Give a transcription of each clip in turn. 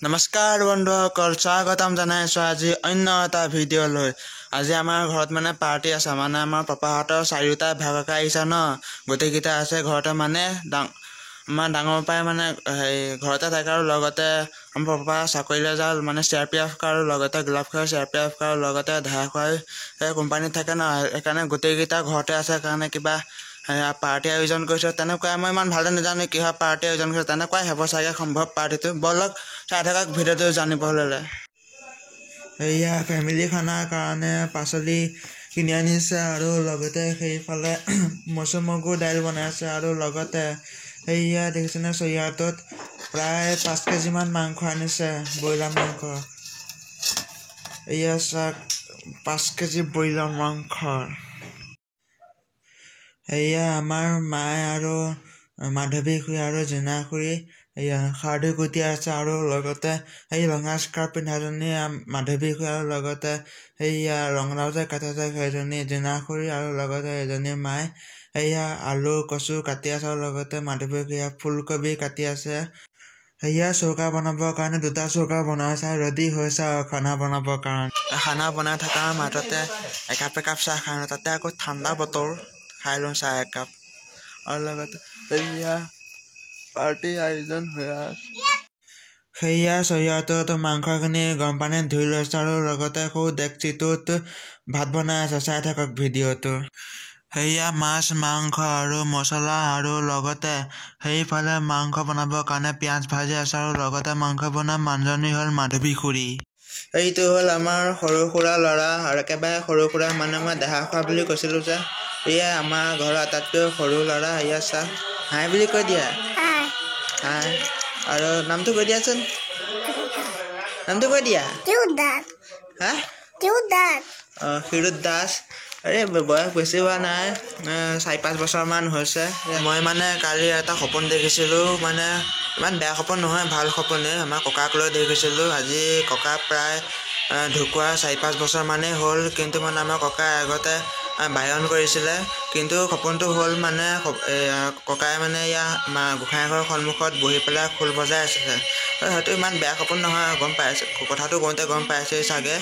নমস্কাৰ বন্ধুসকল, স্বাগতম জনাইছোঁ আজি অন্য এটা ভিডিঅ'লৈ। আজি আমাৰ ঘৰত মানে পাৰ্টি আছে, মানে আমাৰ পাপাহঁতৰ চাৰিওটা ভাগকে আহিছে ন, গোটেইকেইটা আছে ঘৰতে। মানে আমাৰ ডাঙৰ পাপাই মানে ঘৰতে থাকে আৰু লগতে আমাৰ পাপা চাকৰিলৈ যায়, মানে CRPF আৰু লগতে গোলাপ খোৱাৰ CRPF আৰু লগতে ধাৰা খোৱাৰ কোম্পানীত থাকে ন, সেইকাৰণে গোটেইকেইটা ঘৰতে আছে। সেইকাৰণে কিবা পাৰ্টি আয়োজন কৰিছোঁ। তেনেকুৱাই মই ইমান ভালদৰে নাজানো কিহৰ পাৰ্টি আয়োজন কৰিছোঁ, তেনেকুৱাই হ'ব চাগে সম্ভৱ পাৰ্টিটো। বলক চাই থাকক ভিডিঅ'টো জানিবলৈ হ'লে। এয়া ফেমিলি খানাৰ কাৰণে পাচলি কিনি আনিছে আৰু লগতে সেইফালে মচুৰ দাইল বনাইছে আৰু লগতে সেয়া দেখিছেনে চৰিয়াটোত প্ৰায় 5 কেজিমান মাংস আনিছে, ব্ৰইলাৰ মাংস। এয়া চাওক 5 কেজি ব্ৰইলাৰ মাংস। এয়া আমাৰ মায়ে আৰু মাধৱী খুৰী আৰু জোনা খুৰী এয়া খাৰধি কুটি আছে আৰু লগতে সেই ৰঙা স্কাৰ্ট পিন্ধাজনী মাধৱী খুৰী আৰু লগতে সেয়া ৰঙালাও যে কাটি আছে সেইজনী জোনা খুৰী আৰু লগতে এজনী মায়ে সেয়া আলু কচু কাটি আছে আৰু লগতে মাধৱী খুৰীয়ে ফুলকবি কাটি আছে। সেয়া চৌকা বনাবৰ কাৰণে দুটা চৌকা বনাইছে, ৰেডি হৈছে আৰু খানা বনাবৰ কাৰণে। খানা বনাই থকাৰ মাজতে একাপ চাহ খাই, তাতে আকৌ ঠাণ্ডা বতৰ খাই লওঁ চাহ একাপ আৰু লগতে সেয়া পাৰ্টি আয়োজন হৈ আছে। সেয়া চৰিয়াটোত মাংসখিনি গৰম পানীত ধুই লৈছে আৰু লগতে সৌ ডেকচিটোত ভাত বনাই আছে, চাই থাকক ভিডিঅ'টো। সেয়া মাছ মাংস আৰু মছলা আৰু লগতে সেইফালে মাংস বনাবৰ কাৰণে পিঁয়াজ ভাজি আছে আৰু লগতে মাংস বনোৱা মানুহজনী হ'ল মাধৱী খুৰী। এইটো হ'ল আমাৰ সৰু সুৰা ল'ৰা আৰু একেবাৰে সৰু সুৰা মানে মই দেহা খোৱা বুলি কৈছিলোঁ যে, এয়া আমাৰ ঘৰৰ আটাইতকৈ সৰু ল'ৰা। এয়া চাহ হাই বুলি কৈ দিয়া। হাই আৰু নামটো কৈ দিয়াচোন, নামটো কৈ দিয়া। হা ক্ষীৰোদ দাস। আৰে বয়স বেছি হোৱা নাই, 4-5 বছৰমান হৈছে। মই মানে কালি এটা সপোন দেখিছিলোঁ, মানে ইমান বেয়া সপোন নহয়, ভাল সপোনে। আমাৰ ককাক লৈ দেখিছিলোঁ। আজি ককা প্ৰায় ঢুকুৱা 4-5 বছৰমানেই হ'ল, কিন্তু মানে আমাৰ ককাই আগতে বায়ন কৰিছিলে। কিন্তু সপোনটো হ'ল মানে ককাই মানে গোঁসাই ঘৰৰ সন্মুখত বহি পেলাই খোল বজাই আছিলে। হয়তো ইমান বেয়া সপোন নহয়, গম পাইছে কথাটো কওঁতে গম পাইছেই চাগে,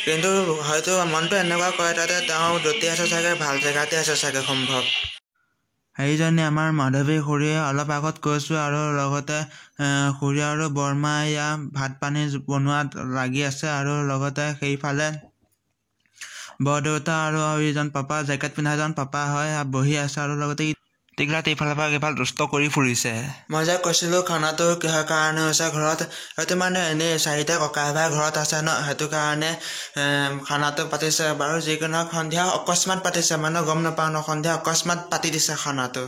কিন্তু হয়তো মনটো এনেকুৱা কৰে তাতে তেওঁ য'তে আছে চাগে ভাল জেগাতে আছে চাগে সম্ভৱ। সেইজনী আমাৰ মাধৱী খুৰীয়ে অলপ আগত কৈছোঁ আৰু লগতে খুৰী আৰু বৰমা ভাত পানী বনোৱাত লাগি আছে আৰু লগতে সেইফালে বৰদেউতা আৰু এইজন পাপা, জেকেট পিন্ধাজন পাপা হয়, বহি আছে আৰু লগতে টিকলাত ইফালৰ পৰা ইফাল দুষ্ট কৰি ফুৰিছে। মই যে কৈছিলোঁ খানাটো কিহৰ কাৰণে হৈছে ঘৰত, সেইটো মানে এনেই 4টা ককাই ভাই ঘৰত আছে ন, সেইটো কাৰণে খানাটো পাতিছে বাৰু। যিকোনো সন্ধিয়া অকস্মাত পাতিছে, মানে গম নাপাওঁ ন, সন্ধিয়া অকস্মাত পাতি দিছে খানাটো।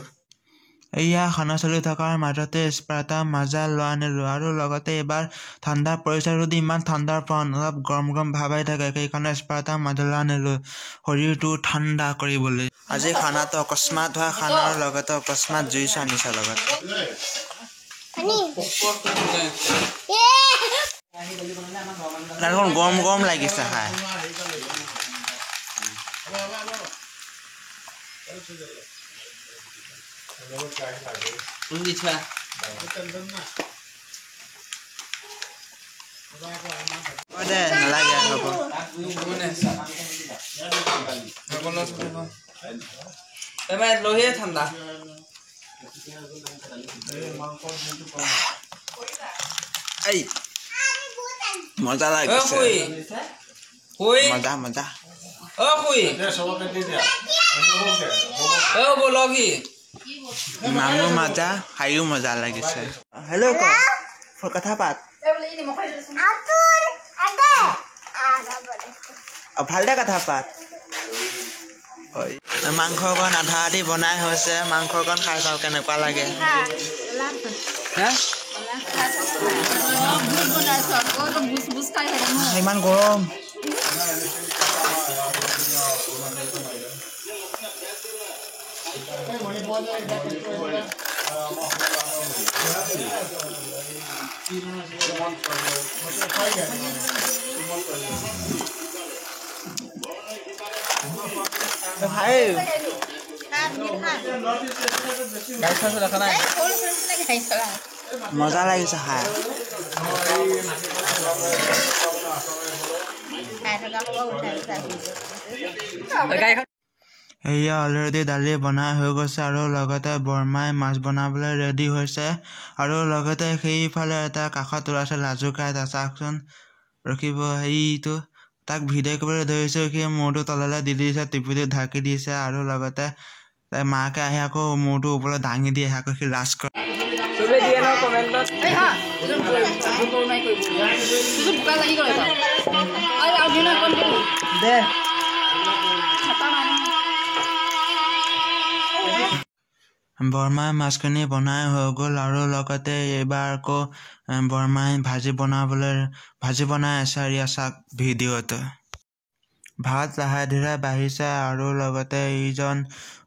এয়া খানা চলি থকাৰ মাজতে স্প্ৰাইটৰ মাজা লৈ আনিলোঁ আৰু লগতে এইবাৰ ঠাণ্ডা পৰিছে, যদি ইমান ঠাণ্ডাৰ পৰা অলপ গৰম ভাৱ আহি থাকে, সেইকাৰণে স্প্ৰাইটৰ মাজা লৈ আনিলোঁ শৰীৰটো ঠাণ্ডা কৰিবলৈ। আজি খানাটো অকস্মাত হোৱা খানাৰ লগতে অকস্মাত জুইচ আনিছে লগতে। গৰম লাগিছে খাই। নালাগে হ'ব। ঠাণ্ডা মজা লাগিছে, মজা। মামো মজা, খাইও মজা লাগিছে। হেল্ল' কথা পাত, ভালদৰে কথা পাত। মাংসকণ আধা আধি বনাই হৈছে, মাংসকণ খাই চাওঁ কেনেকুৱা লাগে। ইমান গৰম। ভাই মজা লাগিছে খাই। এয়া অলৰেডি দালি বনাই হৈ গৈছে আৰু লগতে বৰমাই মাছ বনাবলৈ ৰেডি হৈছে আৰু লগতে সেইফালে এটা কাষত ওলাইছে লাজু খাই চাওকচোন ৰখিব সেইটো তাক ভিডিঅ' কৰিবলৈ ধৰিছোঁ সি মূৰটো তললৈ দি দিছে টিপিটো ঢাকি দিছে আৰু লগতে মাকে আহি আকৌ মূৰটো ওপৰলৈ দাঙি দিয়ে আকৌ সি লাজ কৰে বৰমাই মাছখিনি বনাই হৈ গ'ল আৰু লগতে এইবাৰ আকৌ বৰমাই ভাজি বনাই আছে আৰু চাওক ভিডিঅ'টো ভাত লাহে ধীৰে বাঢ়িছে আৰু লগতে এইজন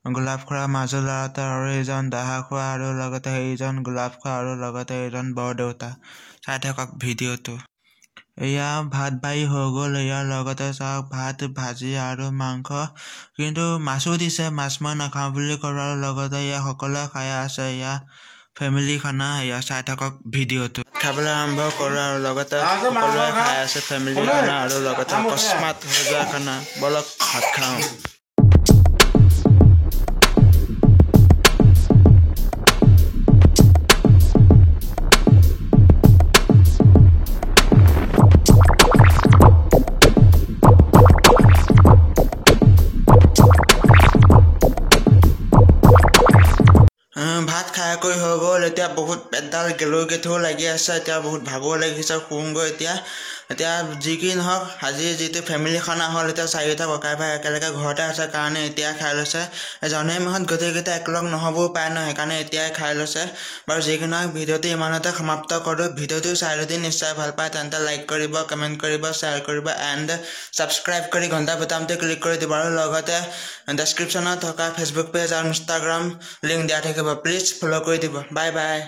গোলাপ খোৱা মাজু ল'ৰাটো আৰু এইজন দাহা খোৱা আৰু লগতে এইজন গোলাপ খোৱা আৰু লগতে এইজন বৰদেউতা চাই থাকক ভিডিঅ'টো এয়া ভাত বাঢ়ি হৈ গ'ল ইয়াৰ লগতে চাওক ভাত ভাজি আৰু মাংস কিন্তু মাছো দিছে মাছ মই নাখাওঁ বুলি ক'লো আৰু লগতে এয়া সকলোৱে খাই আছে এয়া ফেমিলি খানা এয়া চাই থাকক ভিডিঅ'টো খাবলৈ আৰম্ভ কৰোঁ আৰু লগতে সকলোৱে খাই আছে ফেমিলি খানা আৰু লগতে অকস্মাত হৈ যোৱা খানা বলক ভাত খাওঁ ভাত খাই কৰি হৈ গ'ল এতিয়া বহুত পেটডাল গেথু লাগি আছে এতিয়া বহুত ভাগৰ লাগিছে শুওঁগৈ এতিয়া যি কি নহওক আজি যিটো ফেমিলি খানা হ'ল এতিয়া চাৰিটা ককাই ভাই একেলগে ঘৰতে আছে কাৰণে এতিয়া খাই লৈছে জানুৱাৰী মাহত গোটেইকেইটা একেলগ নহ'বও পাৰে ন সেইকাৰণে এতিয়াই খাই লৈছে বাৰু যি কি নহওক ভিডিঅ'টো ইমানতে সমাপ্ত কৰোঁ ভিডিঅ'টো চাই যদি নিশ্চয় ভাল পায় তেন্তে লাইক কৰিব কমেণ্ট কৰিব শ্বেয়াৰ কৰিব এণ্ড ছাবস্ক্ৰাইব কৰি ঘণ্টা বুটামটো ক্লিক কৰি দিব আৰু লগতে ডেছক্ৰিপশ্যনত থকা ফেচবুক পেজ আৰু ইনষ্টাগ্ৰাম লিংক দিয়া থাকিব প্লিজ ফ'ল' কৰি দিব বাই বাই